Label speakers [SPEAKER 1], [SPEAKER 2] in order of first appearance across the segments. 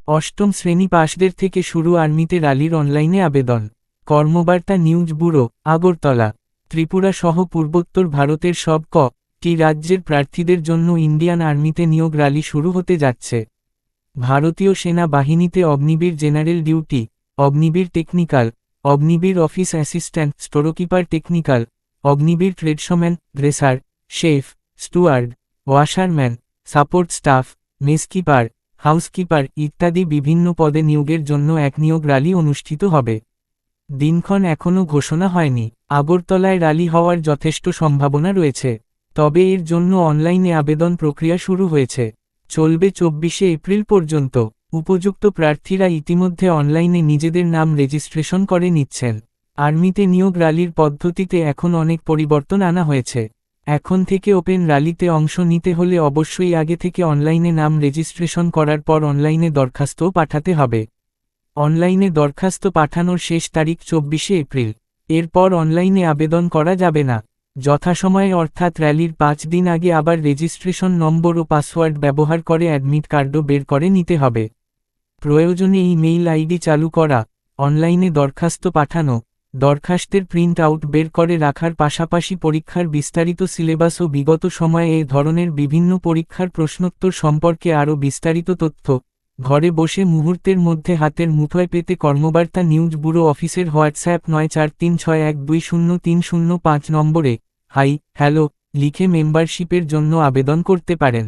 [SPEAKER 1] অষ্টম শ্রেণী পাশদের থেকে শুরু আর্মিতে রালির অনলাইনে আবেদন। কর্মবার্তা নিউজ ব্যুরো, আগরতলা। ত্রিপুরা সহ পূর্বোত্তর ভারতের সব টি রাজ্যের প্রার্থীদের জন্য ইন্ডিয়ান আর্মিতে নিয়োগ রালি শুরু হতে যাচ্ছে। ভারতীয় সেনা বাহিনীতে Agniveer general duty, Agniveer technical, Agniveer office assistant storekeeper technical, Agniveer tradesman, dresser, chef, steward, washerman, support staff, mess keeper, housekeeper ইত্যাদি বিভিন্ন পদে নিয়োগের জন্য এক নিয়োগ রালি অনুষ্ঠিত হবে। দিনক্ষণ এখনও ঘোষণা হয়নি। আগরতলায় রালি হওয়ার যথেষ্ট সম্ভাবনা রয়েছে, তবে এর জন্য অনলাইনে আবেদন প্রক্রিয়া শুরু হয়েছে। চলবে 24শে এপ্রিল পর্যন্ত। উপযুক্ত প্রার্থীরা ইতিমধ্যে অনলাইনে নিজেদের নাম রেজিস্ট্রেশন করে নিচ্ছেন। আর্মিতে নিয়োগ রালির পদ্ধতিতে এখন অনেক পরিবর্তন আনা হয়েছে। এখন থেকে ওপেন রালিতে অংশ নিতে হলে অবশ্যই আগে থেকে অনলাইনে নাম রেজিস্ট্রেশন করার পর অনলাইনে দরখাস্তও পাঠাতে হবে। অনলাইনে দরখাস্ত পাঠানোর শেষ তারিখ 24শে এপ্রিল। এরপর অনলাইনে আবেদন করা যাবে না। যথাসময়ে অর্থাৎ র্যালির 5 দিন আগে আবার রেজিস্ট্রেশন নম্বর ও পাসওয়ার্ড ব্যবহার করে অ্যাডমিট কার্ডও বের করে নিতে হবে। প্রয়োজনে ইমেইল আইডি চালু করা, অনলাইনে দরখাস্ত পাঠানো, দরখাস্তের প্রিন্ট আউট বের করে রাখার পাশাপাশি পরীক্ষার বিস্তারিত সিলেবাস ও বিগত সময়ে এ ধরনের বিভিন্ন পরীক্ষার প্রশ্নোত্তর সম্পর্কে আরও বিস্তারিত তথ্য ঘরে বসে মুহূর্তের মধ্যে হাতের মুঠোয় পেতে কর্মবার্তা নিউজ ব্যুরো অফিসের হোয়াটসঅ্যাপ 9436120305 নম্বরে হাই হ্যালো লিখে মেম্বারশিপের জন্য আবেদন করতে পারেন।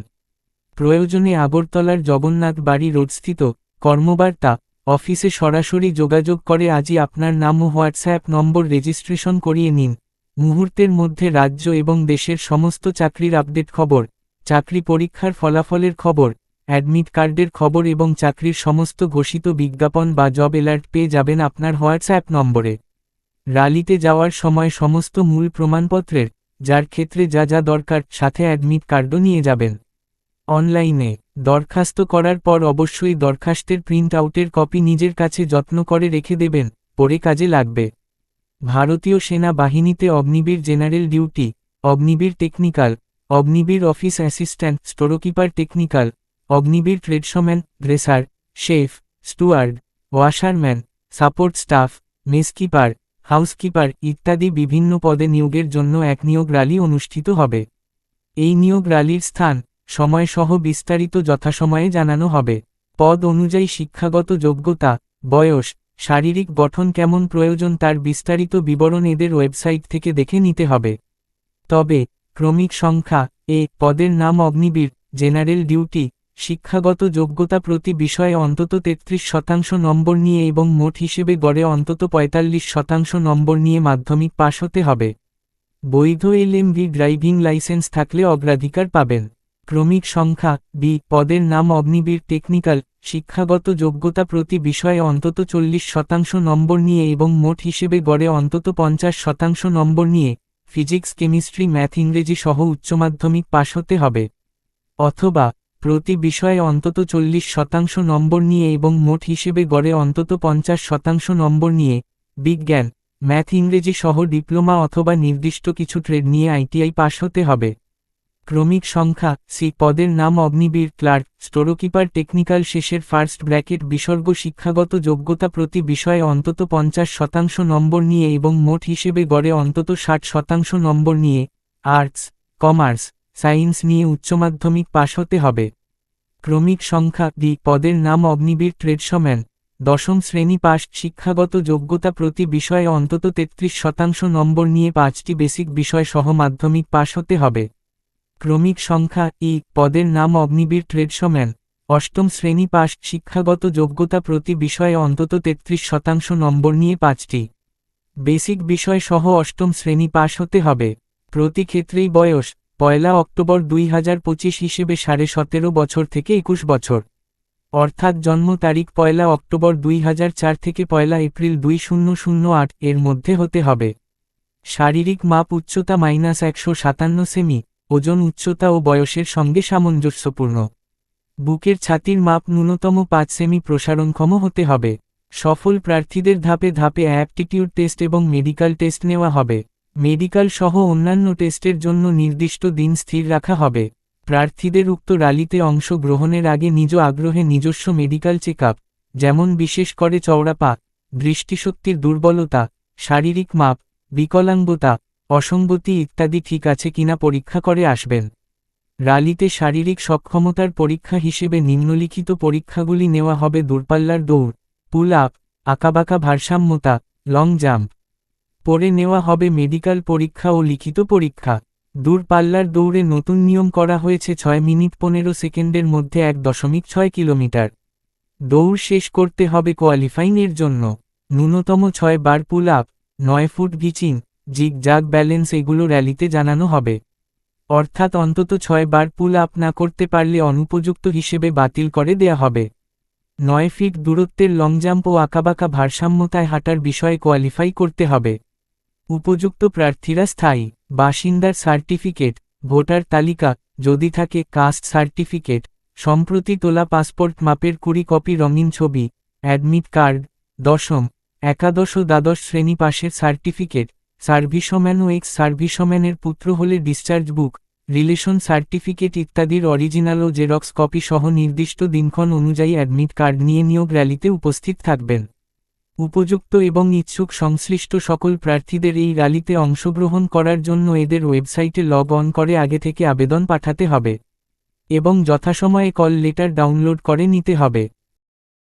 [SPEAKER 1] প্রয়োজনে আগরতলার জগন্নাথ বাড়ি রোডস্থিত কর্মবার্তা অফিসে সরাসরি যোগাযোগ করে আজই আপনার নাম ও হোয়াটসঅ্যাপ নম্বর রেজিস্ট্রেশন করিয়ে নিন। মুহূর্তের মধ্যে রাজ্য এবং দেশের সমস্ত চাকরির আপডেট খবর, চাকরি পরীক্ষার ফলাফলের খবর, অ্যাডমিট কার্ডের খবর এবং চাকরির সমস্ত ঘোষিত বিজ্ঞাপন বা জব অ্যালার্ট পেয়ে যাবেন আপনার হোয়াটসঅ্যাপ নম্বরে। রালিতে যাওয়ার সময় সমস্ত মূল প্রমাণপত্রের, যার ক্ষেত্রে যা যা দরকার, সাথে অ্যাডমিট কার্ডও নিয়ে যাবেন। অনলাইনে দরখাস্ত করার পর অবশ্যই দরখাস্তের প্রিন্ট আউটের কপি নিজের কাছে যত্ন করে রেখে দেবেন, পরে কাজে লাগবে। ভারতীয় সেনা বাহিনীতে Agniveer general duty, Agniveer technical, Agniveer office assistant storekeeper technical, Agniveer tradesman, dresser, chef, steward, washerman, support staff, mess keeper, housekeeper ইত্যাদি বিভিন্ন পদে নিয়োগের জন্য এক নিয়োগ রালি অনুষ্ঠিত হবে। এই নিয়োগ রালির স্থান, সময়সহ বিস্তারিত যথাসময়ে জানানো হবে। পদ অনুযায়ী শিক্ষাগত যোগ্যতা, বয়স, শারীরিক গঠন কেমন প্রয়োজন তার বিস্তারিত বিবরণ এদের ওয়েবসাইট থেকে দেখে নিতে হবে। তবে ক্রমিক সংখ্যা পদের নাম অগ্নিবীর জেনারেল ডিউটি, শিক্ষাগত যোগ্যতা প্রতি বিষয়ে অন্তত 33% নম্বর নিয়ে এবং মোট হিসেবে গড়ে অন্তত 45% নম্বর নিয়ে মাধ্যমিক পাশ হতে হবে। বৈধ এলএমভি ড্রাইভিং লাইসেন্স থাকলে অগ্রাধিকার পাবেন। ক্রমিক সংখ্যা পদের নাম অগ্নিবীর টেকনিক্যাল, শিক্ষাগত যোগ্যতা প্রতি বিষয়ে অন্তত 40% নম্বর নিয়ে এবং মোট হিসেবে গড়ে অন্তত 50% নম্বর নিয়ে ফিজিক্স কেমিস্ট্রি ম্যাথ ইংরেজি সহ উচ্চমাধ্যমিক পাশ হতে হবে। অথবা প্রতি বিষয়ে অন্তত 40% নম্বর নিয়ে এবং মোট হিসেবে গড়ে অন্তত 50% নম্বর নিয়ে বিজ্ঞান, ম্যাথ ইংরেজি সহ ডিপ্লোমা অথবা নির্দিষ্ট কিছু ট্রেড নিয়ে আইটিআই পাশ হতে হবে। ক্রমিক সংখ্যা পদের নাম অগ্নিবীর ক্লার্ক, স্টোরকিপার টেকনিক্যাল শেষের ফার্স্ট ব্র্যাকেট বিসর্গ শিক্ষাগত যোগ্যতা প্রতি বিষয়ে অন্তত 50% নম্বর নিয়ে এবং মোট হিসেবে গড়ে অন্তত 60% নম্বর নিয়ে আর্টস, কমার্স, সায়েন্স নিয়ে উচ্চমাধ্যমিক পাশ হতে হবে। ক্রমিক সংখ্যা পদের নাম অগ্নিবীর ট্রেডসম্যান, 10ম শ্রেণী পাশ, শিক্ষাগত যোগ্যতা প্রতি বিষয়ে অন্তত 33% নম্বর নিয়ে 5টি বেসিক বিষয় সহ মাধ্যমিক পাশ হতে হবে। ক্রমিক সংখ্যা পদের নাম অগ্নিবীর ট্রেডসম্যান, 8ম শ্রেণী পাশ, শিক্ষাগত যোগ্যতা প্রতি বিষয়ে অন্তত 33% নম্বর নিয়ে 5টি বেসিক বিষয় সহ 8ম শ্রেণী পাশ হতে হবে। প্রতি ক্ষেত্রেই বয়স 1 অক্টোবর 2025 হিসেবে 17.5 বছর থেকে 21 বছর, অর্থাৎ জন্ম তারিখ 1 অক্টোবর 2004 থেকে 1 এপ্রিল 2008 এর মধ্যে হতে হবে। শারীরিক মাপ উচ্চতা -157 সেমি, ওজন উচ্চতা ও বয়সের সঙ্গে সামঞ্জস্যপূর্ণ। বুকের ছাতির মাপ ন্যূনতম 5 সেমি প্রসারণক্ষম হতে হবে। সফল প্রার্থীদের ধাপে ধাপে অ্যাপটিটিউড টেস্ট এবং মেডিকেল টেস্ট নেওয়া হবে। মেডিকেল সহ অন্যান্য টেস্টের জন্য নির্দিষ্ট দিন স্থির রাখা হবে। প্রার্থীদের উক্ত র্যালিতে অংশ গ্রহণের আগে নিজ আগ্রহে নিজস্ব মেডিকেল চেকআপ, যেমন বিশেষ করে চওড়া পা, দৃষ্টিশক্তির দুর্বলতা, শারীরিক মাপ, বিকলাঙ্গতা, অসঙ্গতি ইত্যাদি ঠিক আছে কিনা পরীক্ষা করে আসবেন। র্যালিতে শারীরিক সক্ষমতার পরীক্ষা হিসেবে নিম্নলিখিত পরীক্ষাগুলি নেওয়া হবে: দূরপাল্লার দৌড়, পুল আপ, আঁকাবাঁকা ভারসাম্যতা, লং জাম্প। পরে নেওয়া হবে মেডিকেল পরীক্ষা ও লিখিত পরীক্ষা। দূরপাল্লার দৌড়ে নতুন নিয়ম করা হয়েছে 6 মিনিট 15 সেকেন্ডের মধ্যে 1.6 কিলোমিটার। দৌড় শেষ করতে হবে কোয়ালিফাইং এর জন্য। ন্যূনতম 6 বার পুল আপ, 9 ফুট গিচিং, জিগ জাগ ব্যালেন্স এগুলো র্যালিতে জানানো হবে। অর্থাৎ অন্তত 6 বার পুল আপ না করতে পারলে অনুপযুক্ত হিসেবে বাতিল করে দেয়া হবে। 9 ফিট দূরত্বের লং জাম্প ও আঁকাবাঁকা ভারসাম্যতায় হাঁটার বিষয়ে কোয়ালিফাই করতে হবে। উপযুক্ত প্রার্থীরা স্থায়ী বাসিন্দার সার্টিফিকেট, ভোটার তালিকা, যদি থাকে কাস্ট সার্টিফিকেট, সম্প্রতি তোলা পাসপোর্ট মাপের 20 কপি রঙিন ছবি, অ্যাডমিট কার্ড, দশম, একাদশ ও দ্বাদশ শ্রেণী পাশের সার্টিফিকেট, সার্ভিসম্যান ও এক্স সার্ভিসম্যানের পুত্র হলে ডিসচার্জ বুক, রিলেশন সার্টিফিকেট ইত্যাদির অরিজিনাল ও জেরক্স কপি সহ নির্দিষ্ট দিনক্ষণ অনুযায়ী অ্যাডমিট কার্ড নিয়ে নিয়োগ র্যালিতে উপস্থিত থাকবেন। উপযুক্ত এবং ইচ্ছুক সংশ্লিষ্ট সকল প্রার্থীদের এই র্যালিতে অংশগ্রহণ করার জন্য এদের ওয়েবসাইটে লগ অন করে আগে থেকে আবেদন পাঠাতে হবে এবং যথাসময়ে কল লেটার ডাউনলোড করে নিতে হবে।